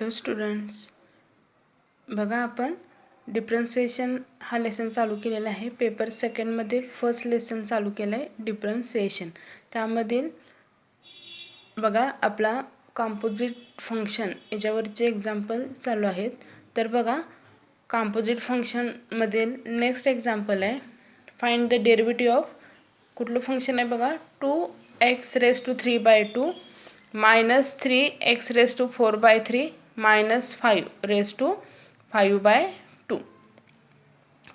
Hello students, बघा आपण differentiation हा लेसन चालू केलेला आहे. पेपर सेकंडमध्ये फर्स्ट लेसन चालू केलं आहे डिफरन्शिएशन. त्यामधील बघा आपला कॉम्पोजिट फंक्शन याच्यावरचे एक्झाम्पल चालू आहेत. तर बघा कॉम्पोजिट फंक्शनमधील नेक्स्ट एक्झाम्पल आहे फाइंड द डेरिव्हेटिव्ह ऑफ कुठलं फंक्शन आहे बघा 2x⁵3/2 minus 3x⁴/3 minus 5⁵5/2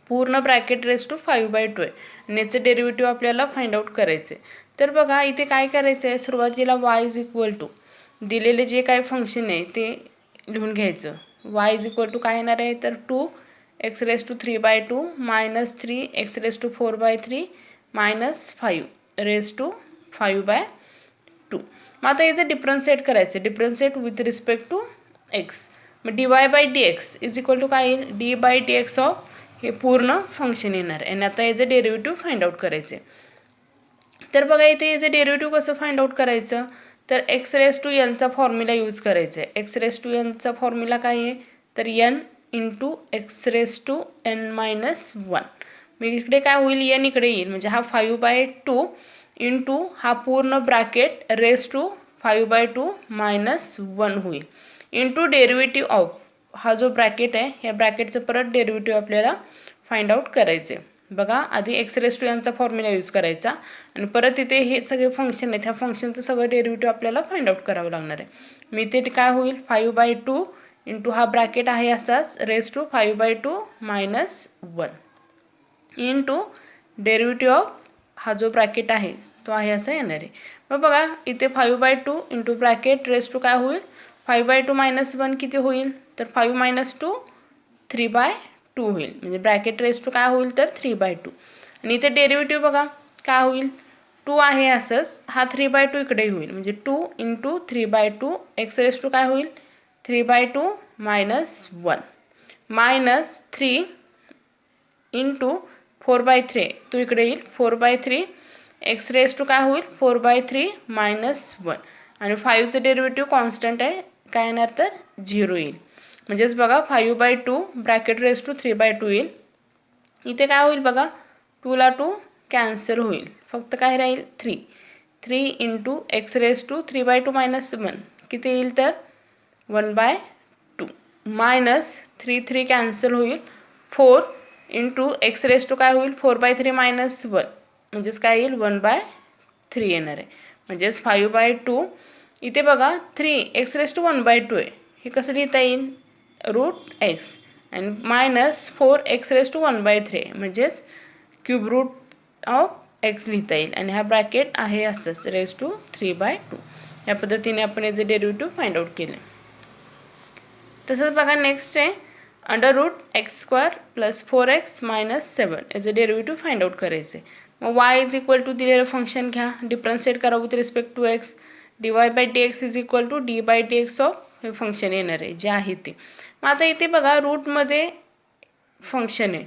पूर्ण ब्रॅकेट रेस टू 5/2 आहे आणि याचं डेरिव्हेटिव्ह आपल्याला फाइंड आउट करायचं आहे. तर बघा इथे काय करायचं आहे, सुरुवातीला y = दिलेले जे काही फंक्शन आहे ते लिहून घ्यायचं. y काय येणार आहे तर 2x⁵3/2 minus 3x⁴/3 minus 5⁵5/2. मग आता याचं डिफरन्शिएट करायचं, differentiate with respect to x. मग dy/dx = काय येईल, d/dx ऑफ हे पूर्ण फंक्शन येणार आहे आणि आता याचं डेरिव्हेटिव्ह फाइंड आउट करायचे. तर बघा इथे याचं डेरिव्हेटिव्ह कसं फाइंड आउट करायचं तर x⁴n चा फॉर्म्युला यूज करायचा आहे. x⁴n चा फॉर्म्युला काय आहे तर n × x⁻n - 1. मग इकडे काय होईल, n इकडे येईल म्हणजे हा 5/2 इंटू हा पूर्ण ब्रॅकेट रेस टू 5/2 - 1 होईल इंटू डेरिव्हेटिव्ह ऑफ हा जो ब्रॅकेट आहे ह्या ब्रॅकेटचं परत डेरिव्हेटिव्ह आपल्याला फाइंड आउट करायचे. बघा आधी x⁻n चा फॉर्म्युला यूज करायचा आणि परत इथे हे सगळे फंक्शन आहेत ह्या फंक्शनचं सगळं डेरिव्हेटिव्ह आपल्याला फाइंड आउट करावं लागणार आहे. मी इथे काय होईल 5/2 इंटू हा ब्रॅकेट आहे असाच raise to 5/2 - 1 into derivative of हा जो ब्रॅकेट आहे तो आहे असं येणार आहे. मग बघा इथे 5/2 इंटू ब्रॅकेट रेस टू काय होईल 5/2 - 1 किती होईल तर 5 - 2 3/2 होईल म्हणजे ब्रॅकेट रेस टू काय होईल तर 3/2 आणि इथे डेरिव्हेटिव्ह बघा काय होईल 2 आहे असंच हा 3/2 इकडे होईल म्हणजे 2 इंटू 3/2 x⁻² काय होईल 3/2 - 1 मायनस 3 इंटू 4/3 तो इकडे येईल 4/3 x⁻² काय होईल 4/3 - 1 आणि 5चं डेरिव्हेटिव्ह कॉन्स्टंट आहे काय येणार तर 0 येईल. म्हणजेच बघा 5/2 ब्रॅकेट रेस टू 3/2 येईल. इथे काय होईल बघा 2 ला 2 कॅन्सल होईल फक्त काय राहील 3 इंटू x⁻³ 3/2 - 1 किती येईल तर 1/2 मायनस 3 कॅन्सल होईल 4 इंटू x⁻² काय होईल 4/3 - 1 म्हणजेच काय येईल 1/3 येणार आहे. म्हणजेच 5/2 इथे बघा 3x⁻1/2 आहे हे कसं लिहिता येईल √x आणि मायनस 4x⁻1/3 म्हणजेच क्यूब रूट ऑफ x लिहिता येईल आणि हा ब्रॅकेट आहे असंच रेस टू 3/2. या पद्धतीने आपण याचे डेरिव्हेटिव्ह फाइंड आउट केले. तसंच बघा नेक्स्ट आहे √x² + 4x - 7 याचं डेरिव्हेटिव्ह फाइंड आउट करायचे. मग y = दिलेलं फंक्शन घ्या डिफरन्शिएट करा with respect to x. dy/dx = d/dx of हे फंक्शन येणार आहे जे आहे ते. मग आता इथे बघा रूटमध्ये फंक्शन आहे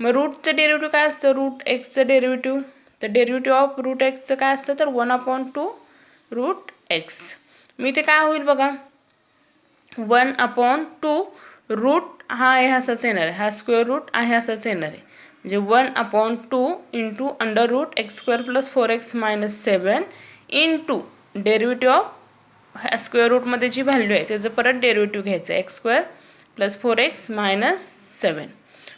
मग रूटचं डेरिव्हेटिव्ह काय असतं √x डेरिव्हेटिव्ह तर डेरिव्हेटिव्ह ऑफ √x काय असतं तर 1/2 √x. मग इथे काय होईल बघा 1/2 रूट हा आहे असाच येणार आहे हा स्क्वेअर रूट आहे असाच येणार आहे म्हणजे 1/2 into √x² + 4x - 7 into derivative of square रूटमध्ये जी व्हॅल्यू आहे त्याचं परत डेरिव्हेटिव्ह घ्यायचं x² + 4x - 7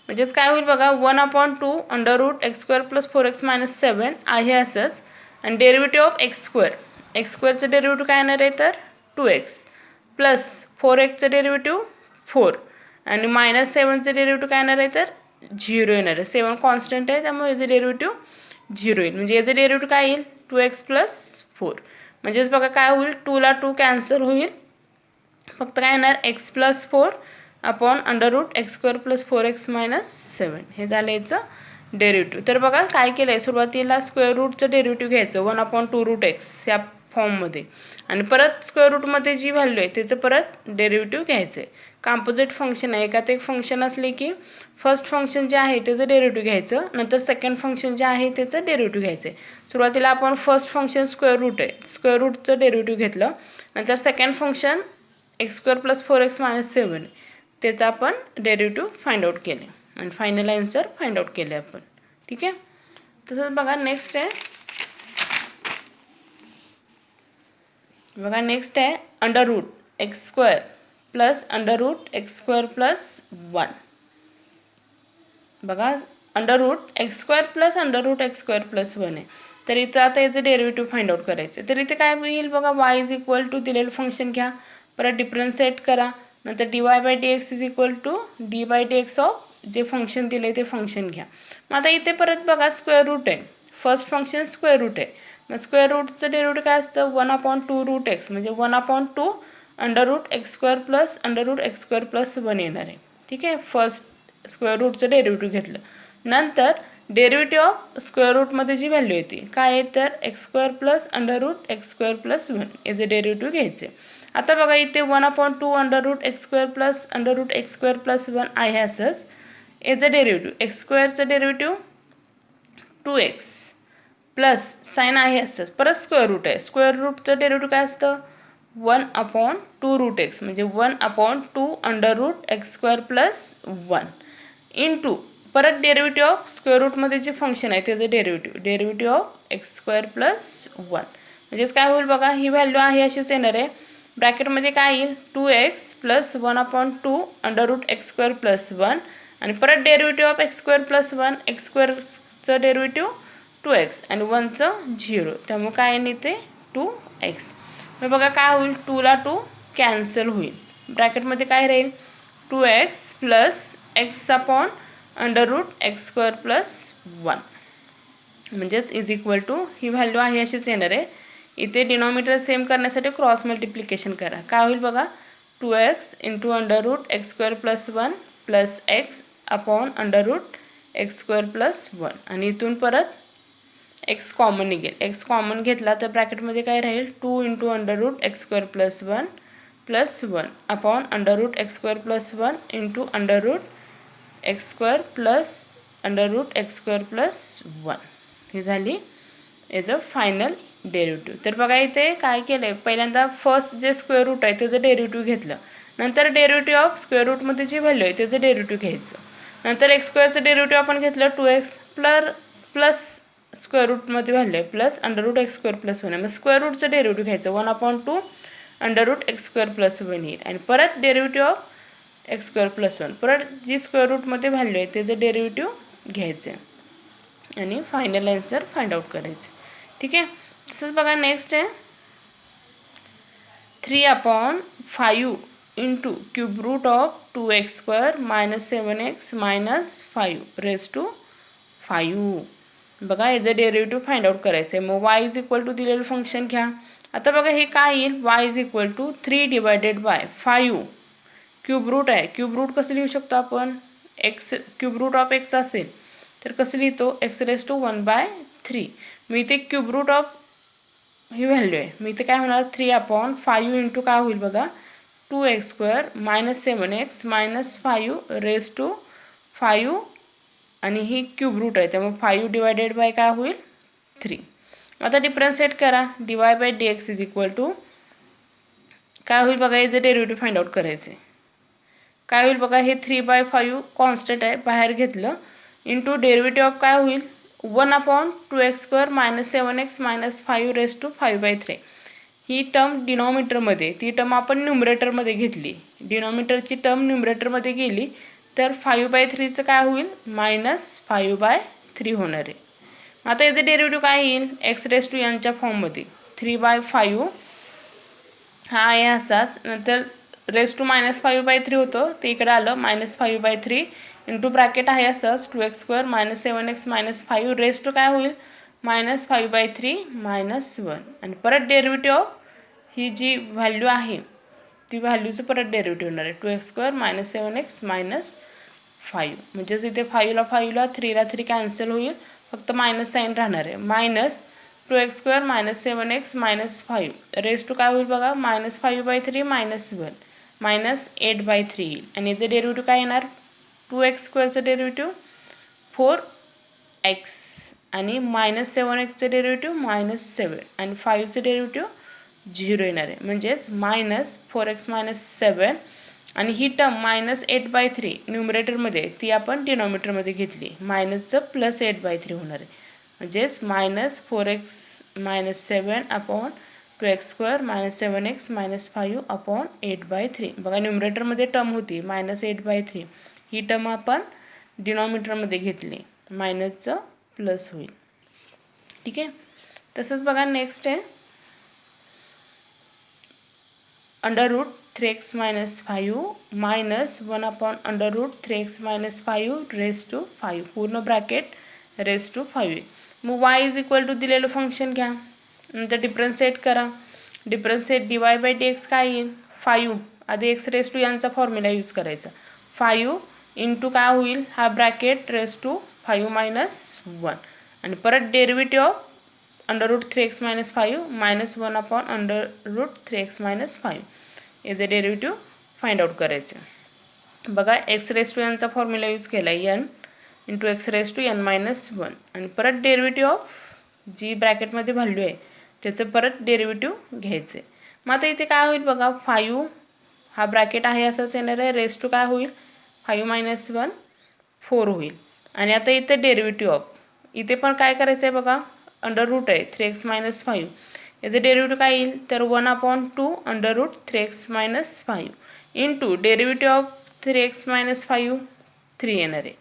म्हणजेच काय होईल बघा 1/2 √x² + 4x - 7 आहे असंच आणि डेरिव्हेटिव्ह ऑफ x²चं डेरिव्हेटिव्ह काय येणार आहे तर 2x प्लस 4xचं डेरिव्हेटिव्ह 4 आणि -7चं डेरिव्हेटिव्ह काय येणार आहे तर 0 येणार आहे. 7 कॉन्स्टंट आहे त्यामुळे याचं डेरिव्हेटिव्ह 0 येईल म्हणजे याचं डेरिव्हेटिव्ह काय येईल 2x + 4 म्हणजेच बघा काय होईल 2 ला 2 कॅन्सल होईल फक्त काय येणार x + 4 अपॉन √x² + 4x - 7 हे झालं याचं डेरिव्हेटिव्ह. तर बघा काय केलं आहे सुरुवातीला स्क्वेअर रूटचं डेरिव्हेटिव्ह घ्यायचं 1/2 √x या फॉर्ममध्ये आणि परत स्क्वेअर रूटमध्ये जी व्हॅल्यू आहे त्याचं परत डेरिव्हेटिव्ह घ्यायचं आहे. कॉम्पोजिट फंक्शन आहे एकात एक फंक्शन असले की फर्स्ट फंक्शन जे आहे त्याचं डेरिव्हेटिव्ह घ्यायचं नंतर सेकंड फंक्शन जे आहे त्याचं डेरिव्हेटिव्ह घ्यायचं आहे. सुरुवातीला आपण फर्स्ट फंक्शन स्क्वेअर रूट आहे स्क्वेअर रूटचं डेरिव्हेटिव्ह घेतलं नंतर second function x square plus 4x minus 7 त्याचा आपण डेरिव्हेटिव्ह फाइंड आउट केले आणि फायनल आन्सर फाइंड आउट केले आपण. ठीक आहे. तसंच बघा नेक्स्ट आहे under root x square plus under root x square plus 1. बघा under root x square plus under root x square plus 1 आहे. तर इथं आता याचं डेरिव्हेटिव्ह फाइंड आउट करायचं. तर इथे काय होईल बघा, वाय इज इक्वल टू दिलेलं फंक्शन घ्या, परत डिफरन्शिएट करा, नंतर dy by dx is equal to d by dx of जे फंक्शन दिले ते फंक्शन घ्या. मग आता इथे परत बघा स्क्वेअर रूट आहे, फर्स्ट फंक्शन स्क्वेअर रूट आहे. मग स्क्वेअर रूटचं डेरिव्हेटिव्ह काय असतं 1/2 रूट एक्स म्हणजे 1/2 under root x square plus under root x square plus 1 येणार आहे. ठीक आहे. फर्स्ट स्क्वेअर रूटचं डेरिव्हेटिव्ह घेतलं, नंतर डेरिव्हेटिव्ह ऑफ स्क्वेअर रूटमध्ये जी व्हॅल्यू येते काय आहे तर x square plus under root x square plus 1 याचे डेरिव्हेटिव्ह घ्यायचे. आता बघा इथे 1/2 under root x square plus under root x square plus 1 आहे असंच. याचं डेरिव्हेटिव्ह एक्स स्क्वेअरचं डेरिव्हेटिव्ह 2x प्लस साईन आहे असंच, परत स्क्वेअर रूट आहे. स्क्वेअर रूटचं डेरिव्हेटिव्ह काय असतं 1/2 रूट एक्स म्हणजे 1/2 under root x square plus 1 into परत डेरिव्हेटिव्ह ऑफ स्क्वेअर रूटमध्ये जे फंक्शन आहे त्याचं derivative of x square plus 1 म्हणजेच काय होईल बघा, ही व्हॅल्यू आहे अशीच येणार आहे. ब्रॅकेटमध्ये काय येईल 2x plus 1/2 under root x square plus 1 आणि परत derivative of x square plus 1 x स्क्वेअरचं डेरिव्हेटिव्ह 2x आणि 1चं 0 त्यामुळे काय येईल इथे 2x. मग बघा काय होईल 2ला 2 कॅन्सल होईल. ब्रॅकेटमध्ये काय राहील 2x plus x upon under root x square plus 1 म्हणजेच इज इक्वल टू ही व्हॅल्यू आहे अशीच येणार आहे. इथे डिनॉमिनेटर सेम करण्यासाठी क्रॉस मल्टिप्लिकेशन करा. काय होईल बघा 2x into under root x square plus 1 plus x upon under root x square plus 1 आणि इथून परत एक्स कॉमन निघेल. एक्स कॉमन घेतला तर ब्रॅकेटमध्ये काय राहील 2 into under root x square plus 1 plus 1 upon under root x square plus 1 into under root x square plus under root x square plus 1 ही झाली याचं फायनल डेरिव्हेटिव्ह. तर बघा इथे काय केलं आहे, पहिल्यांदा फर्स्ट जे स्क्वेअर रूट आहे त्याचं डेरिव्हेटिव्ह घेतलं, नंतर डेरिव्हेटिव्ह ऑफ स्क्वेअर रूटमध्ये जी व्हॅल्यू आहे त्याचं डेरिव्हेटिव्ह घ्यायचं, नंतर एक्स स्क्वेअरचं डेरिव्हेटिव्ह आपण घेतलं 2x प्लस स्क्वेअर रूटमध्ये व्हॅल्यू आहे plus under root x square plus 1 आहे. मग स्क्वेअर रूटचं डेरिव्हेटिव्ह घ्यायचं 1/2 under root x square plus 1 येईल आणि परत derivative of x square plus 1 परत जी स्क्वेअर रूटमध्ये व्हॅल्यू आहे त्याचं डेरिव्हेटिव्ह घ्यायचं आणि फायनल आन्सर फाइंड आउट करायचं. ठीक आहे. तसंच बघा नेक्स्ट आहे 3/5 into cube root of 2x square minus 7x minus 5 raise to 5. बघा याचं डेरिव्हेटिव्ह फाइंड आउट करायचं आहे. मग y इज इक्वल टू दिलेलं फंक्शन घ्या. आता बघा हे काय येईल y is equal to 3 divided by 5 cube root आहे. क्यूब रूट कसं लिहू शकतो आपण x cube root of x असेल तर कसं लिहितो एक्स रेज टू 1/3. मी इथे क्यूब रूट ऑफ ही व्हॅल्यू आहे, मी इथे काय होणार 3/5 इंटू काय होईल बघा 2x square minus 7x minus 5 raise to 5 आणि ही क्यूब रूट आहे त्यामुळे 5 डिवायडेड बाय काय होईल 3. आता डिफरन्शिएट करा dy by dx is equal to काय होईल बघा याचं डेरिव्हेटिव्ह फाइंड आउट करायचे. काय होईल बघा हे 3/5 कॉन्स्टंट आहे बाहेर घेतलं इंटू डेरिव्हेटिव्ह ऑफ काय होईल 1/2x square minus 7x minus 5 raise to 5/3. ही टर्म डिनॉमिनेटरमध्ये ती टर्म आपण न्यूमरेटरमध्ये घेतली, डिनॉमिनेटरची टर्म न्यूमरेटरमध्ये गेली तर 5/3चं काय होईल मायनस 5/3 होणार आहे. आता याचं डेरिव्हेटिव्ह काय येईल एक्स रेज टू यांच्या फॉर्ममध्ये 3/5 हा आहे असाच, नंतर रेज टू मायनस 5/3 होतं ते इकडे आलं मायनस 5/3 इंटू ब्रॅकेट आहे असंच 2x square minus 7x minus 5 raise to काय होईल मायनस 5/3 मायनस 1 आणि परत डेरिव्हेटिव्ह ऑफ ही जी व्हॅल्यू आहे ती व्हॅल्यूचं परत डेरिव्हेटिव्ह होणार आहे 2x square minus 7x minus 5 म्हणजेच इथे 5ला 3ला 3 कॅन्सल होईल, फक्त मायनस साईन राहणार आहे minus 2x square minus 7x minus 5 raise to काय होईल बघा मायनस 5/3 मायनस 1 मायनस 8/3 येईल आणि याचं डेरिव्हेटिव्ह काय येणार 2x स्क्वेअरचं डेरिव्हेटिव्ह 4x आणि मायनस 7xचं डेरिव्हेटिव्ह मायनस 7 आणि 5चं डेरिव्हेटिव्ह झिरो येणार आहे. म्हणजेच -4x-7 आणि ही टर्म -8/3 न्यूमरेटरमध्ये ती आपण डिनॉमिनेटरमध्ये घेतली. मायनसचं +8/3 होणार आहे. म्हणजेच -4x-7 upon 2x² -7x -5 upon 8/3. बघा न्यूमरेटरमध्ये टर्म होती -8/3. ही टर्म आपण डिनॉमिनेटरमध्ये घेतली. मायनसचं प्लस होईल. ठीक आहे. तसंच बघा नेक्स्ट आहे √3x - 5 -1 upon √3x - 5 raise to 5 पूर्ण ब्रॅकेट रेज टू 5. मग y = दिलेलं फंक्शन घ्या, नंतर डिफरन्शिएट करा. डिफरन्शिएट dy/dx काय येईल 5 आधी x रेज टू यांचा फॉर्म्युला यूज करायचा. 5 इंटू काय होईल हा ब्रॅकेट रेज टू 5 - 1 आणि परत derivative of √3x - 5 -1 upon √3x - 5 याचे डेरिव्हेटिव्ह फाइंड आउट करायचे. बघा x रेज टू यांचा फॉर्म्युला यूज केला n into x raise to n - 1 आणि परत डेरिव्हेटिव्ह ऑफ जी ब्रॅकेटमध्ये व्हॅल्यू आहे त्याचं परत डेरिव्हेटिव्ह घ्यायचे. मग आता इथे काय होईल बघा 5 हा ब्रॅकेट आहे असंच येणार आहे. रेज टू काय होईल 5 - 1 4 होईल. आणि आता इथे डेरिव्हेटिव्ह ऑफ इथे पण काय करायचं आहे बघा √ आहे 3x - 5 याचं डेरिव्हेटिव्ह काय येईल तर 1/2 √3x - 5 into derivative of 3x - 5 3 येणार आहे.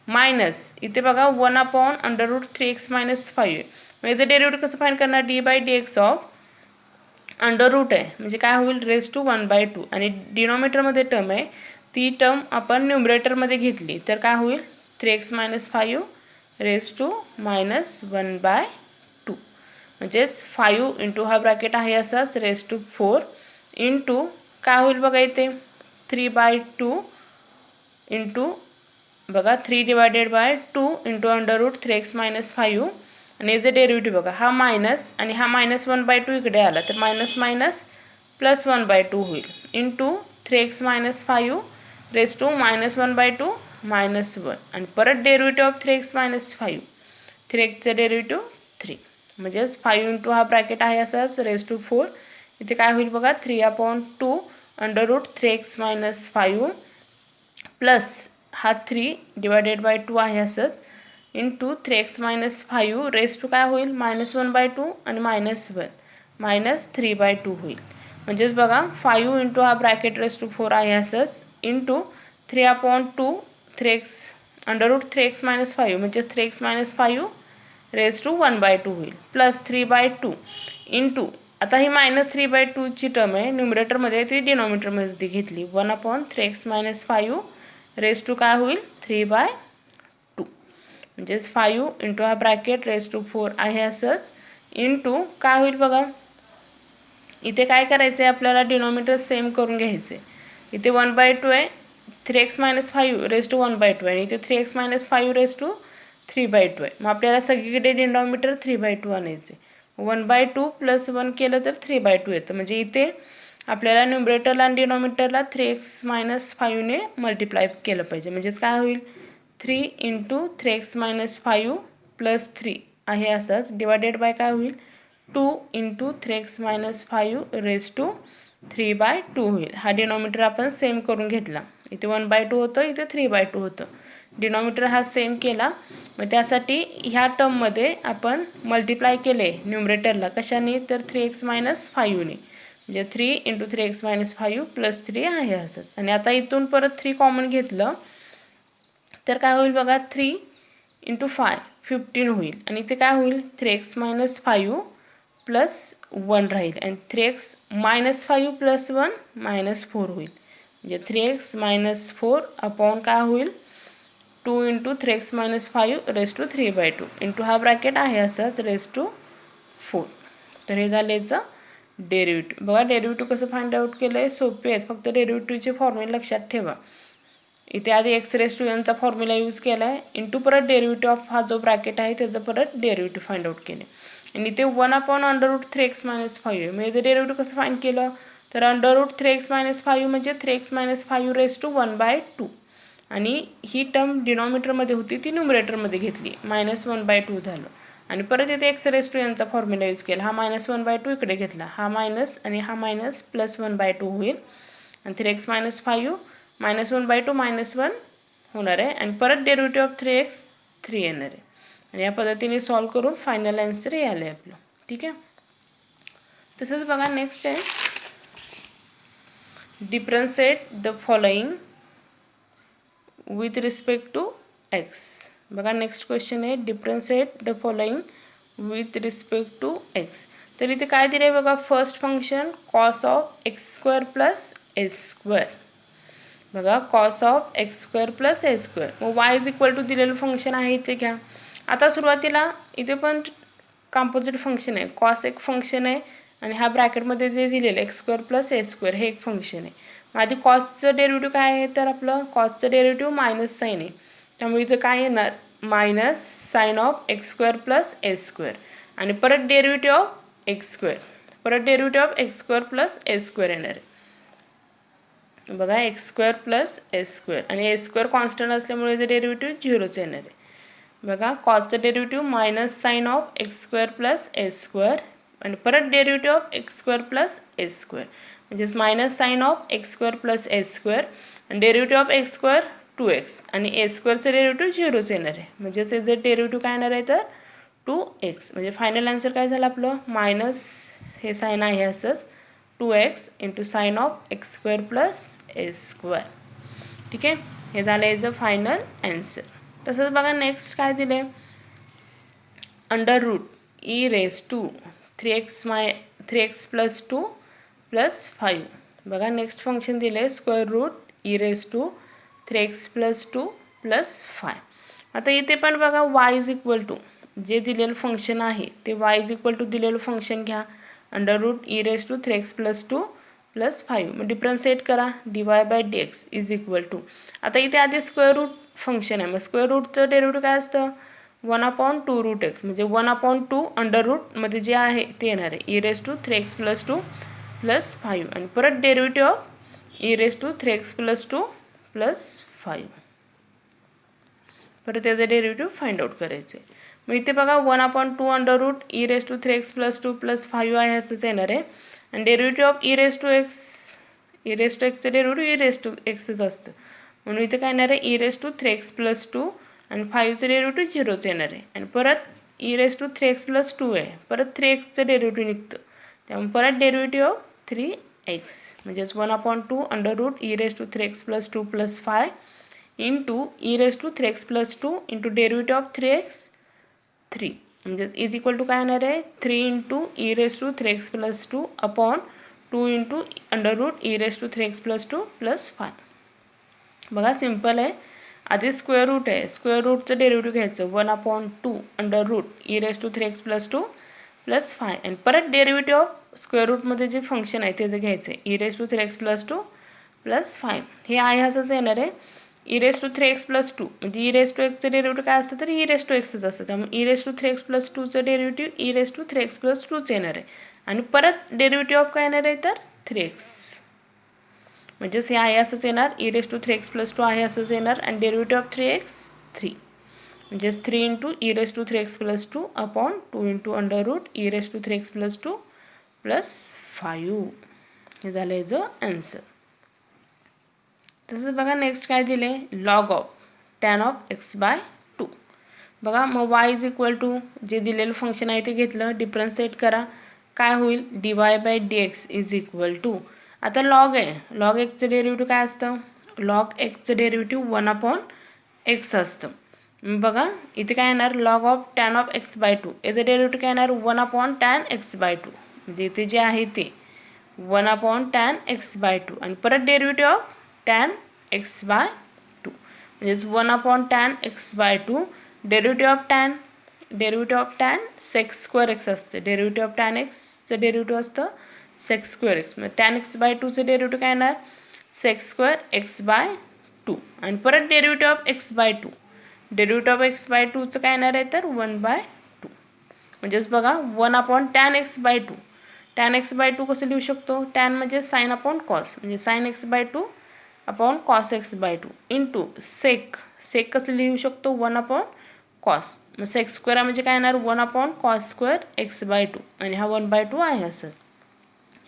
मायनस इथे बघा 1/√3x - 5 मग याचं डेरिव्हेटिव्ह कसं फाइंड करणार d/dx ऑफ √ आहे म्हणजे काय होईल रेज टू 1/2 आणि डिनॉमिनेटरमध्ये टर्म आहे ती टर्म आपण न्यूमरेटरमध्ये घेतली तर काय होईल 3x - 5 रेज टू -1/2 म्हणजेच 5 इंटू हा ब्रॅकेट आहे असाच रेज टू 4 इंटू काय होईल बघा इथे 3/2 इंटू बघा 3/2 इंटू √3x - 5 आणि याचे डेरिव्हेटिव्ह बघा हा मायनस आणि हा -1/2 इकडे आला तर मायनस +1/2 होईल इंटू 3x - 5 रेज टू -1/2 -1 आणि परत डेरिव्हेटिव्ह ऑफ 3x - 5 3xचं डेरिव्हेटिव्ह 3 म्हणजेच 5 इंटू हा ब्रॅकेट आहे असाच रेज टू 4 इथे काय होईल बघा 3/2 √3x - 5 प्लस हा 3/2 आहे असंच इंटू 3x - 5 रेज टू काय होईल -1/2 आणि -1 -3/2 होईल. म्हणजेच बघा 5 इंटू हा ब्रॅकेट रेज टू 4 आहे असंच इंटू 3/2 √3x - 5 म्हणजे 3x - 5 रेज टू 1/2 होईल प्लस 3/2 इंटू आता ही -3/2 ची टर्म आहे न्यूमरेटरमध्ये ती डिनॉमिनेटरमध्ये घेतली 1/3x - 5 रेज टू काय होईल 3/2 म्हणजेच 5 इंटू हा ब्रॅकेट रेज टू 4 आहे असंच इंटू काय होईल बघा इथे काय करायचं आहे आपल्याला डिनॉमिनेटर सेम करून घ्यायचे. इथे 1/2 आहे 3x - 5 रेज टू 1/2 आणि इथे 3x - 5 रेज टू 3/2 आहे. मग आपल्याला सगळीकडे डिनॉमिनेटर 3/2 आणायचे. 1/2 + 1 केलं तर 3/2 येतं म्हणजे इथे आपल्याला न्यूमरेटरला आणि डिनॉमिनेटरला 3x - 5 ने मल्टिप्लाय केलं पाहिजे. म्हणजेच काय होईल 3 इंटू 3x - 5 प्लस 3 आहे असंच डिवायडेड बाय काय होईल 2 इंटू 3x - 5 रेज टू 3/2 होईल. हा डिनॉमिनेटर आपण सेम करून घेतला. इथे 1/2 होतं इथे 3/2 होतं. डिनॉमिनेटर हा सेम केला. मग त्यासाठी ह्या टर्ममध्ये आपण मल्टिप्लाय केले न्यूमरेटरला कशाने तर 3x - 5 ने म्हणजे 3 इंटू 3x - 5 प्लस 3 आहे असंच. आणि आता इथून परत 3 कॉमन घेतलं तर काय होईल बघा 3 इंटू 5 15 होईल आणि इथे काय होईल 3x - 5 प्लस 1 राहील आणि 3x - 5 प्लस 1 -4 होईल म्हणजे 3x - 4 अपॉन काय होईल 2 into 3x - 5 raise to 3/2 into हा ब्रॅकेट आहे असाच रेज टू 4. तर हे झालं याचं डेरिव्हेटिव्ह. बघा डेरिव्हेटिव्ह कसं फाइंड आउट केलं आहे सोपे आहेत फक्त डेरिव्हेटिव्हचे फॉर्म्युला लक्षात ठेवा. इथे आधी x रेज टू nचा फॉर्म्युला यूज केला आहे इंटू परत डेरिव्हेटिव्ह ऑफ हा जो ब्रॅकेट आहे त्याचं परत डेरिव्हेटिव्ह फाइंड आउट केले आणि इथे 1/√3x - 5 आहे. मग याचं डेरिव्हेटिव्ह कसं फाइंड केलं तर √3x - 5 म्हणजे 3x - 5 रेज टू 1/2 आणि ही टर्म डिनॉमिनेटरमध्ये होती ती न्यूमरेटरमध्ये घेतली -1/2 झालं आणि परत इथे एक्स रेस टू यांचा फॉर्म्युला यूज केला. हा -1/2 इकडे घेतला, हा मायनस आणि हा मायनस +1/2 होईल. आणि 3x - 5 -1/2 -1 होणार आहे. आणि परत डेरिव्हेटिव्ह ऑफ 3x 3 येणार आहे. आणि या पद्धतीने सॉल्व करून फायनल आन्सर हे आलं आहे आपलं. ठीक आहे. तसंच बघा नेक्स्ट आहे differentiate the following with respect to x. बघा नेक्स्ट क्वेश्चन आहे differentiate the following with respect to x. तर इथे काय दिलं आहे बघा, first function cos of x² + a². बघा कॉस ऑफ x² + a². मग y = दिलेलं फंक्शन आहे इथे घ्या. आता सुरुवातीला इथे पण कॉम्पोजिट फंक्शन आहे, कॉस एक फंक्शन आहे आणि हा ब्रॅकेटमध्ये जे दिलेलं x² + a² हे एक फंक्शन आहे. मग आधी कॉसचं डेरिव्हेटिव्ह काय आहे, तर आपलं कॉसचं डेरिव्हेटिव्ह मायनस साईन आहे, त्यामुळे इथं काय येणार -sin ऑफ x² + a². आणि परत डेरिव्हेटिव्ह ऑफ x², परत डेरिव्हेटिव्ह ऑफ x² + a² येणार आहे. बघा x² + a² आणि a² कॉन्स्टंट असल्यामुळे जे डेरिव्हेटिव्ह 0च येणार आहे. बघा कॉसचं derivative -sin of x² + a² आणि परत डेरिव्हेटिव्ह ऑफ x² + a², म्हणजेच -sin ऑफ x² + a² आणि डेरिव्हेटिव्ह ऑफ x² 2x आणि a²चं डेरिव्हेटिव्ह 0च येणार आहे. म्हणजेच याचं डेरिव्हेटिव्ह काय येणार आहे तर 2x. म्हणजे फायनल आन्सर काय झालं आपलं मायनस हे साईन आहे असंच 2x × sin of x² + a². ठीक आहे. हे झालं याचं फायनल आन्सर. तसंच बघा नेक्स्ट काय दिलं आहे √e⁻³ 3x + 2 + 5. बघा नेक्स्ट फंक्शन दिलं आहे √e⁻³ 3x + 2 + 5. आता इथे पण बघा y = जे दिलेलं फंक्शन आहे ते y = दिलेलं फंक्शन घ्या √e⁻³ 3x + 2 + 5. मग डिफरन्शिएट करा dy/dx = आता इथे आधी स्क्वेअर रूट फंक्शन आहे, मग स्क्वेअर रूटचं डेरिव्हेटिव्ह काय असतं 1/2√x, म्हणजे 1/2 अंडर रूटमध्ये जे आहे ते येणार आहे e⁻³ 3x + 2 + 5 आणि परत डेरिव्हेटिव्ह ऑफ e⁻³ 3x + 2 + 5. परत त्याचं डेरिव्हेटिव्ह फाइंड आउट करायचं आहे. मग इथे बघा 1/2 अंडर रूट e⁻³ 3x + 2 + 5 आहे असंच येणार आहे. आणि डेरिव्हेटिव्ह ऑफ e⁻x e⁻xच असतं, म्हणून इथे काय येणार आहे e⁻³ 3x + 2 आणि 5चं डेरिव्हेटिव्ह 0च येणार आहे. आणि परत e⁻³ 3x + 2 आहे, परत 3xचं डेरिव्हेटिव्ह निघतं, त्यामुळे परत डेरिव्हेटिव्ह ऑफ 3x, म्हणजेच 1/2 under route e⁻³ 3x + 2 + 5 × e⁻³ 3x + 2 × derivative of 3x 3, म्हणजेच = काय येणार आहे 3 × e⁻³ 3x + 2 upon 2 × under route e⁻³ 3x + 2 + 5. बघा सिम्पल आहे. आधी स्क्वेअर रूट आहे, स्क्वेअर रूटचं डेरिव्हेटिव्ह घ्यायचं 1/2 अंडर रूट e⁻³ 3x + 2 + 5 आणि परत डेरिव्हेटिव्ह ऑफ स्क्वेअर रूटमध्ये जे फंक्शन आहे त्याचं घ्यायचं आहे e⁻³ 3x + 2 + 5. हे आहे असंच येणार आहे e⁻³ 3x + 2, म्हणजे e⁻xचं डेरिव्हेटिव्ह काय असतं तर e⁻xच असतं, त्यामुळे e⁻³ 3x + 2चं derivative e⁻³ 3x + 2च येणार आहे. आणि परत डेरिव्हेटिव्ह ऑफ काय येणार आहे तर 3x, म्हणजेच हे आहे असंच येणार e⁻³ 3x + 2 आहे असंच येणार आणि डेरिव्हेटिव्ह ऑफ 3x 3, म्हणजेच 3 × e⁻³ 3x + 2 upon 2 × under route e⁻³ 3x + 2 + 5. हे झालं याचं आन्सर. तसंच बघा नेक्स्ट काय दिले log of tan of x/2. बघा मग y = जे दिलेलं फंक्शन आहे ते घेतलं, डिफरन्शिएट करा काय होईल dy/dx = आता लॉग आहे, लॉग एक्सचं डेरिव्हेटिव्ह काय असतं लॉग एक्सचं डेरिव्हेटिव्ह 1/x असतं. बघा इथे काय येणार log of tan of x/2 याचं डेरिव्हेटिव्ह काय येणार 1/tan x/2, म्हणजे इथे जे आहे ते 1/tan x/2 आणि परत डेरिव्हेटिव्ह ऑफ tan x/2, म्हणजेच 1/tan x/2 derivative of tan sec² x असते, डेरिव्हेटिव्ह ऑफ tan xचं डेरिव्हेटिव्ह असतं sec² x, म्हणजे tan x/2चं डेरिव्हेटिव्ह काय येणार sec² x/2 आणि परत derivative of x/2, derivative of x/2चं काय येणार आहे तर 1/2, म्हणजेच बघा 1/tan x/2. tan x/2 कसं लिहू शकतो tan म्हणजे sin अपॉन cos, म्हणजे sin x/2 upon cos x/2 into sec कसं लिहू शकतो 1/cos कॉस. मग सेक्स स्क्वेअर म्हणजे काय येणार 1/cos²x/2 आणि हा 1/2 आहे असं.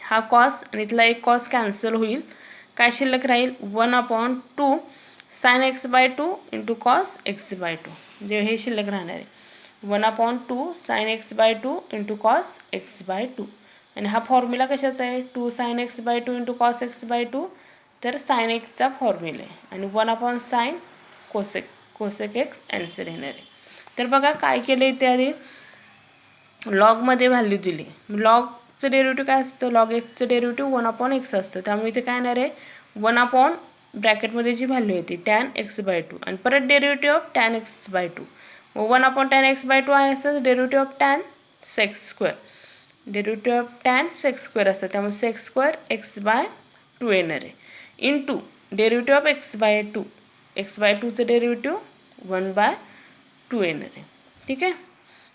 हा कॉस आणि इथला एक कॉस कॅन्सल होईल. काय शिल्लक राहील 1/2 sin x/2 into cos x/2 म्हणजे हे शिल्लक राहणार आहे 1/2 sin x/2 into cos x/2. आणि हा फॉर्म्युला कशाचा आहे 2 sin x/2 into cos x/2 तर sin xचा फॉर्म्युला आहे आणि 1/sin cosec x आन्सर येणार आहे. तर बघा काय केलं इथे आधी लॉगमध्ये व्हॅल्यू दिली. लॉगचं डेरिव्हेटिव्ह काय असतं लॉग एक्सचं डेरिव्हेटिव्ह 1/x असतं. त्यामुळे इथे काय येणार आहे 1/ ब्रॅकेटमध्ये जी व्हॅल्यू येते tan x/2 आणि परत डेरिव्हेटिव्ह ऑफ tan x/2 मग 1/tan x/2 आहे असं derivative of tan sec². Derivative of tan sec² असतं त्यामुळे sec² x/2 येणार आहे इंटू डेरिव्हेटिव्ह ऑफ x/2चं डेरिव्हेटिव्ह 1/2 येणार आहे. ठीक आहे.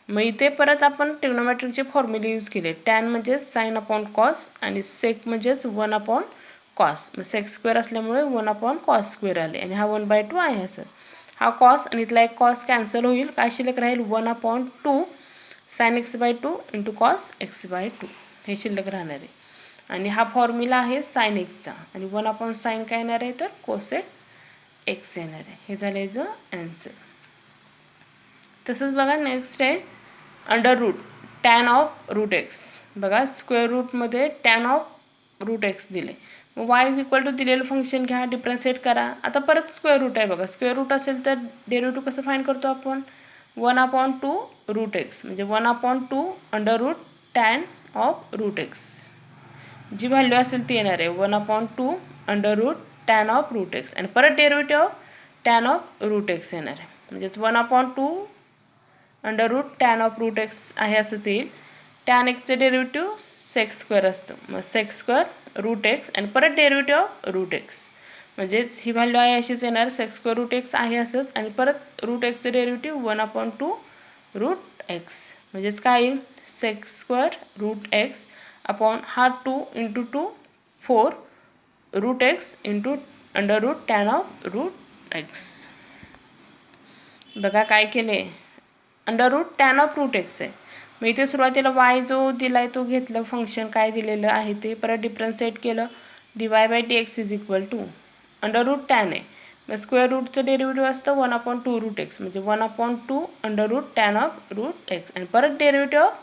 मग इथे परत आपण ट्रिग्नोमेट्रिकचे फॉर्म्युले यूज केले. टॅन म्हणजेच sin/cos आणि सेक म्हणजेच 1/cos. मग sec² असल्यामुळे 1/cos² आले आणि हा 1/2 आहे असंच. हा कॉस आणि इथला एक कॉस कॅन्सल होईल. काय शिल्लक राहील 1/2 sin x/2 into cos x/2 हे शिल्लक राहणार आहे. आणि हा फॉर्म्युला आहे sin xचा आणि 1/sin काय येणार आहे तर cosec x येणार आहे. हे झालं याचं आन्सर. तसंच बघा नेक्स्ट आहे √tan ऑफ √x. बघा स्क्वेअर रूटमध्ये tan ऑफ √x दिले. मग y दिलेलं फंक्शन घ्या डिफरन्शिएट करा. आता परत स्क्वेअर रूट आहे बघा स्क्वेअर रूट असेल तर डेरिव्हेटिव्ह कसं फाईंड करतो आपण 1/2 √x म्हणजे 1/2 √tan ऑफ √x जी व्हॅल्यू असेल ती येणार आहे 1/2 √tan ऑफ √x आणि परत derivative of tan of √x येणार आहे म्हणजेच 1/2 √tan ऑफ √x आहे असंच येईल. tan xचं डेरिव्हेटिव्ह sec² असतं मग sec² √x आणि परत डेरिव्हेटिव्ह ऑफ √x म्हणजेच ही व्हॅल्यू आहे अशीच येणार sec² √x आहे असंच आणि परत √xचं डेरिव्हेटिव्ह 1/2 √x म्हणजेच काय येईल sec² √x अपॉन हा 2 × 2 4 √x into √tan of √x. बघा काय केले √tan ऑफ √x आहे. मग इथे सुरुवातीला y जो दिला आहे तो घेतलं फंक्शन काय दिलेलं आहे ते परत डिफरन्शिएट केलं dy/dx √tan आहे. मग स्क्वेअर रूटचं डेरिव्हेटिव्ह असतं 1/2 √x म्हणजे 1/2 √tan ऑफ √x आणि परत derivative of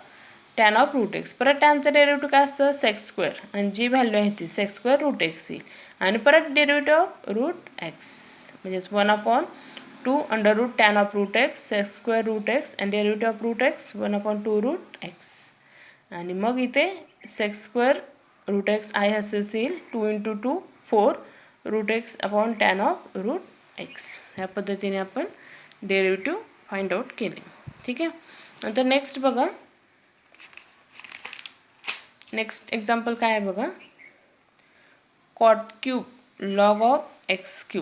tan of √x परत टॅनचं डेरिव्हेटिव्ह काय असतं sec² आणि जी व्हॅल्यू आहे ती sec² √x येईल आणि परत डेरिव्हेटिव्ह ऑफ √x म्हणजेच 1/2 √tan of √x sec² √x आणि डेरिव्हेटिव्ह ऑफ √x 1/2 √x आणि मग इथे sec² √x आहे असंच येईल 2 × 2 4 √x upon tan of √x. ह्या पद्धतीने आपण डेरिव्हेटिव्ह फाइंड आउट केले. ठीक आहे. नंतर नेक्स्ट बघा नेक्स्ट एक्झाम्पल काय आहे बघा cot³ log ऑफ x³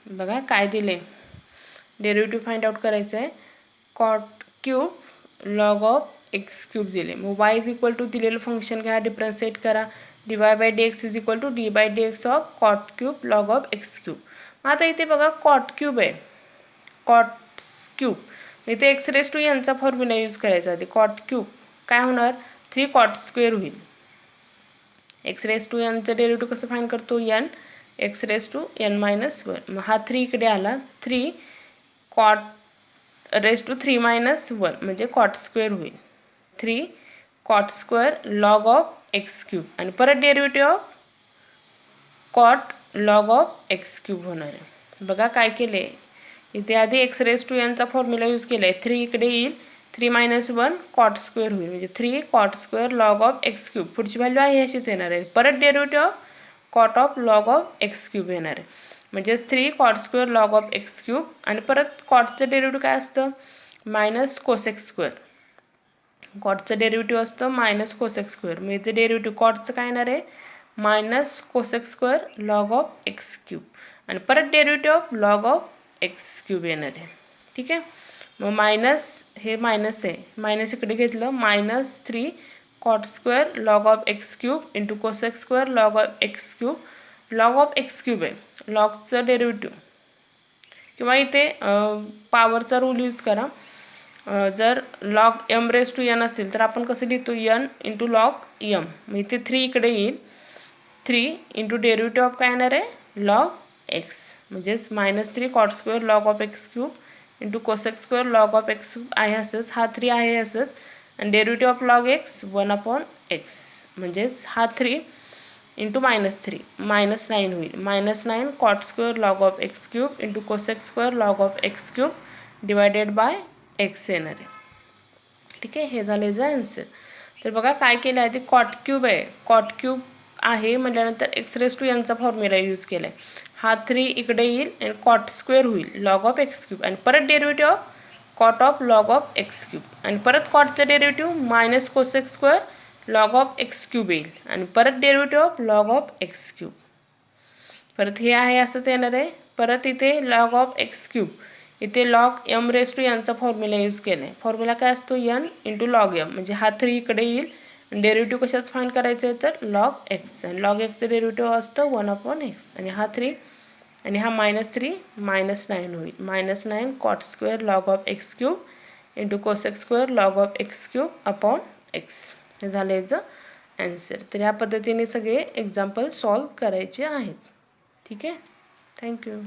बघा काय दिले डेरिव्हेटिव्ह फाइंड आउट करायचं आहे cot³ log ऑफ x³ दिले. मग y दिलेलं फंक्शन घ्या डिफरन्शिएट करा dy/dx d/dx of cot³ log of x³. मग आता इथे बघा cot³ आहे cot³ इथे x⁻n चा फॉर्म्युला यूज करायचा आधी cot³ काय होणार 3 cot² होईल. x⁻n चं डेरिव्हेटिव्ह कसं फाइंड करतो n x⁻n-1 मग हा 3 इकडे आला 3 cot⁻³ - 1 म्हणजे cot² होईल 3 cot² log ऑफ x³ आणि परत derivative of cot log of x³ होणार आहे. बघा काय केले इथे आधी x⁻n चा फॉर्म्युला यूज केला आहे 3 इकडे येईल 3 - 1 cot² होईल म्हणजे 3 cot² log ऑफ x³ पुढची व्हॅल्यू आहे अशीच येणार आहे परत derivative of cot of log of x³ येणार आहे म्हणजेच 3 cot² log ऑफ x³ आणि परत cotचं डेरिव्हेटिव्ह काय असतं -cosec². कॉटचं डेरिव्हेटिव्ह असतं -cosec². मग इथे डेरिव्हेटिव्ह कॉटचं काय येणार आहे -cosec² log ऑफ x³ आणि परत derivative of log of x³ येणार आहे. ठीक आहे. मग मायनस हे मायनस आहे मायनस इकडे घेतलं -3 cot² log of x³ into cosec² log of x³ log of x³ आहे लॉगचं डेरिव्हेटिव्ह किंवा इथे पॉवरचा रूल यूज करा जर log M raise to N असेल तर आपण कसं लिहितो एन इंटू लॉग एम. मग इथे 3 इकडे येईल. 3 इंटू डेरिव्हेटिव्ह ऑफ काय येणार आहे लॉग एक्स म्हणजेच -3 cot square log of x cube into cosec square log of x cube आहे असंच. हा 3 आहे असंच. आणि derivative of log x 1/x म्हणजेच हा 3 इंटू -3 -9 होईल. -9 cot square log of x cube into cosec square log of x cube divided by x येणार आहे. ठीक आहे, हे झालं याचं आन्सर. तर बघा काय केलं आहे ते कॉट क्यूब आहे. कॉट क्यूब आहे म्हटल्यानंतर एक्स रेस टू यांचा फॉर्म्युला यूज केला आहे. हा 3 इकडे येईल आणि कॉट स्क्वेअर होईल लॉग ऑफ एक्स क्यूब आणि परत derivative of cot of log of x cube आणि परत कॉटचं derivative minus cosec square log of x cube येईल आणि परत derivative of log of x cube. परत हे आहे असंच येणार आहे. परत इथे लॉग ऑफ एक्स क्यूब इथे लॉग एम रेस टू यांचा फॉर्म्युला यूज केला आहे. फॉर्म्युला काय असतो एन इंटू लॉग एम म्हणजे हा 3 इकडे येईल आणि डेरिव्हेटिव्ह कशाच फाइंड करायचं आहे तर लॉग एक्स आणि लॉग एक्सचं डेरिव्हेटिव्ह असतं 1/x आणि हा 3 आणि हा -3 -9 होईल. -9 cot square log of x cube into cosec square log of x cube upon x. हे झालं याचं ॲन्सर. तर ह्या पद्धतीने सगळे एक्झाम्पल सॉल्व करायचे आहेत. ठीक आहे, थँक्यू.